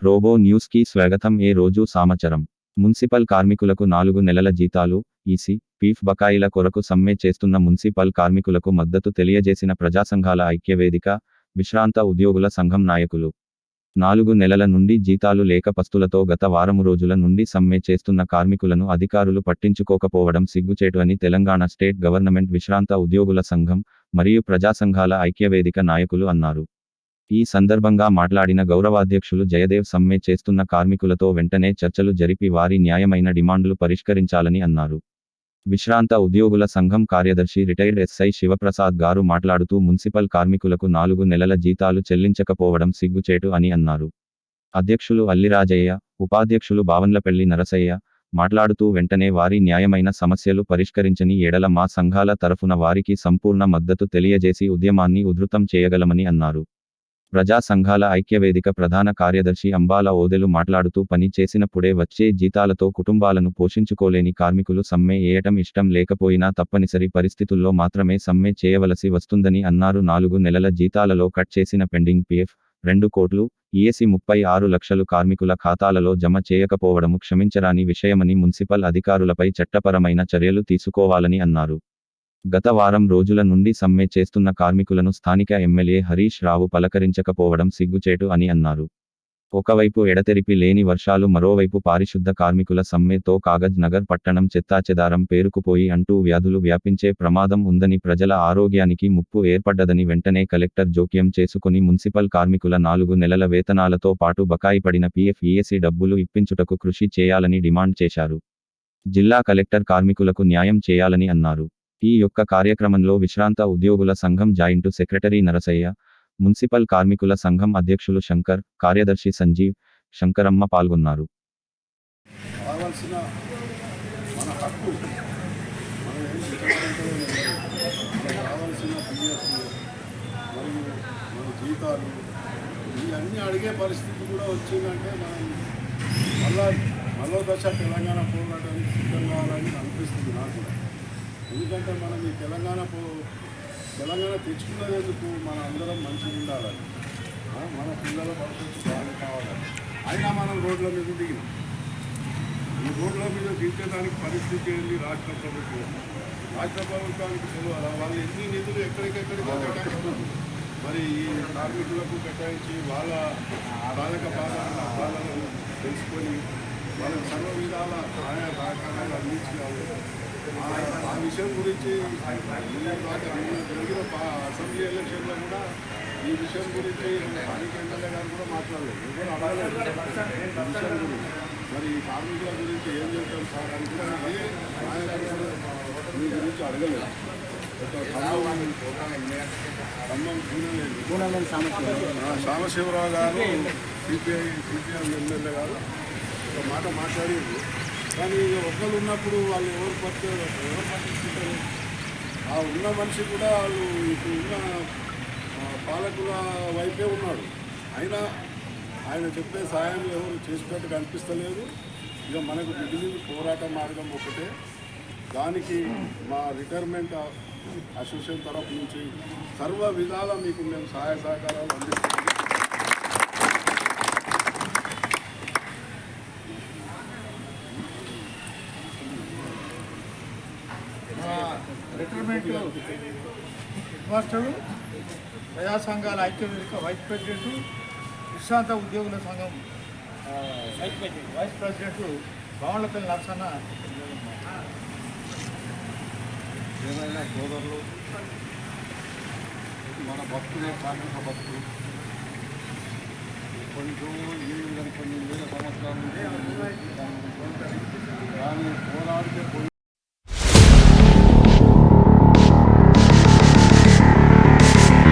Robo న్యూస్కి స్వాగతం. ఏ రోజు సమాచారం. మున్సిపల్ కార్మికులకు 4 నెలల జీతాలు, ఈసీ, పీఎఫ్ బకాయిల కొరకు సమ్మె చేస్తున్న మున్సిపల్ కార్మికులకు మద్దతు తెలియజేసిన ప్రజాసంఘాల ఐక్యవేదిక, విశ్రాంత ఉద్యోగుల సంఘం నాయకులు. 4 నెలల నుండి జీతాలు లేక పస్తులతో గత వారము రోజుల నుండి సమ్మె చేస్తున్న కార్మికులను అధికారులు పట్టించుకోకపోవడం సిగ్గుచేటు అని తెలంగాణ స్టేట్ గవర్నమెంట్ విశ్రాంత ఉద్యోగుల సంఘం మరియు ప్రజాసంఘాల ఐక్యవేదిక నాయకులు అన్నారు. ఈ సందర్భంగా మాట్లాడిన గౌరవాధ్యక్షులు జయదేవ్ సమ్మె చేస్తున్న కార్మికులతో వెంటనే చర్చలు జరిపి వారి న్యాయమైన డిమాండ్లు పరిష్కరించాలని అన్నారు. విశ్రాంత ఉద్యోగుల సంఘం కార్యదర్శి రిటైర్డ్ ఎస్ఐ శివప్రసాద్ గారు మాట్లాడుతూ మున్సిపల్ కార్మికులకు 4 నెలల జీతాలు చెల్లించకపోవడం సిగ్గుచేటు అని అన్నారు. అధ్యక్షులు అల్లిరాజయ్య, ఉపాధ్యక్షులు బావన్లపెల్లి నరసయ్య మాట్లాడుతూ వెంటనే వారి న్యాయమైన సమస్యలు పరిష్కరించని ఎడల మా సంఘాల తరఫున వారికి సంపూర్ణ మద్దతు తెలియజేసి ఉద్యమాన్ని ఉధృతం చేయగలమని అన్నారు. ప్రజా సంఘాల ఐక్యవేదిక ప్రధాన కార్యదర్శి అంబాల ఓదెలు మాట్లాడుతూ పని చేసినప్పుడే వచ్చే జీతాలతో కుటుంబాలను పోషించుకోలేని కార్మికులు సమ్మె చేయటం ఇష్టం లేకపోయినా తప్పనిసరి పరిస్థితుల్లో మాత్రమే సమ్మె చేయవలసి వస్తుందని అన్నారు. 4 నెలల జీతాలలో కట్ చేసిన పెండింగ్ పీఎఫ్ 2 కోట్లు, ఈఎస్సీ 36 లక్షలు కార్మికుల ఖాతాలలో జమ చేయకపోవడము క్షమించరాని విషయమని మున్సిపల్ అధికారులపై చట్టపరమైన చర్యలు తీసుకోవాలని అన్నారు. గత వారం రోజుల నుండి సమ్మె చేస్తున్న కార్మికులను స్థానిక ఎమ్మెల్యే హరీష్ రావు పలకరించకపోవడం సిగ్గుచేటు అని అన్నారు. ఒకవైపు ఎడతెరిపి లేని వర్షాలు, మరోవైపు పారిశుద్ధ కార్మికుల సమ్మెతో కాగజ్ నగర్ పట్టణం చెత్తాచెదారం పేరుకుపోయి అంటూ వ్యాధులు వ్యాపించే ప్రమాదం ఉందని, ప్రజల ఆరోగ్యానికి ముప్పు ఏర్పడ్డదని వెంటనే కలెక్టర్ జోక్యం చేసుకుని మున్సిపల్ కార్మికుల 4 నెలల వేతనాలతో పాటు బకాయి పడిన పీఎఫ్, ఈఎస్సీ డబ్బులు ఇప్పించుటకు కృషి చేయాలని డిమాండ్ చేశారు. జిల్లా కలెక్టర్ కార్మికులకు న్యాయం చేయాలని అన్నారు. ఈ యొక్క కార్యక్రమంలో విశ్రాంత ఉద్యోగుల సంఘం జాయింట్ సెక్రటరీ నరసయ్య, మున్సిపల్ కార్మికుల సంఘం అధ్యక్షులు శంకర్, కార్యదర్శి సంజీవ్, శంకరమ్మ పాల్గొన్నారు. ఇవన్నీ అడిగే పరిస్థితి కూడా వచ్చిందంటే మనం మళ్ళీ దశ తెలంగాణ పోరాటానికి సిద్ధం కావాలని అనిపిస్తుంది నాకు కూడా. ఎందుకంటే మనం ఈ తెలంగాణ తెచ్చుకునేందుకు మన అందరం మంచిగా ఉండాలని, మన పిల్లల భవిష్యత్తు బాగా కావాలని. అయినా మనం రోడ్ల మీద దిగినాం. ఈ రోడ్ల మీద దించడానికి పరిస్థితి ఏంటి? రాష్ట్ర ప్రభుత్వానికి తెలియాలి. వాళ్ళు ఎన్ని నిధులు ఎక్కడికెక్కడికి కేటాయిస్తున్నారు. మరి ఈ కార్మికులకు కేటాయించి వాళ్ళ బాధలను తెలుసుకొని వాళ్ళకి సర్వ విధాల సహాయ సహకారాలు అందించాలి. ఆ విషయం గురించి జరిగిన అసెంబ్లీ ఎలక్షన్లో కూడా ఈ విషయం గురించి స్థానిక ఎమ్మెల్యే గారు కూడా మాట్లాడలేదు. ఎవరు అడగలేదు విషయం గురించి. మరి ఈ కార్మికుల గురించి ఏం చేస్తాం సార్ అని కూడా మీ గురించి అడగలేదు. సాంబశివరావు గారు సిపిఎం ఎమ్మెల్యే గారు ఒక మాట మాట్లాడేది. కానీ ఒకళ్ళు ఉన్నప్పుడు వాళ్ళు ఎవరు పట్టించుకుంటారు? ఆ ఉన్న మనిషి కూడా వాళ్ళు ఇప్పుడు ఉన్న పాలకుల వైపే ఉన్నాడు. అయినా ఆయన చెప్పే సాయం ఎవరు చేసినట్టు కనిపిస్తలేదు. ఇక మనకు మిగిలిన పోరాట మార్గం ఒకటే. దానికి మా రిటైర్మెంట్ అసోసియేషన్ తరఫు నుంచి సర్వ విధాల మీకు మేము సహాయ సహకారాలు అందిస్తున్నాం. రిటైర్మెంట్ మాస్టరు, ప్రజా సంఘాల ఐక్యవేదిక వైస్ ప్రెసిడెంట్, విశ్రాంత ఉద్యోగుల సంఘం వైస్ ప్రెసిడెంట్ బావన్లపల్లి నరసన్న, ఏమైనా సోదరులు, మన భక్తులే కార్మిక భక్తులు కొంచెం కొన్ని వేల సంవత్సరాల నుంచి కానీ పోరాడితే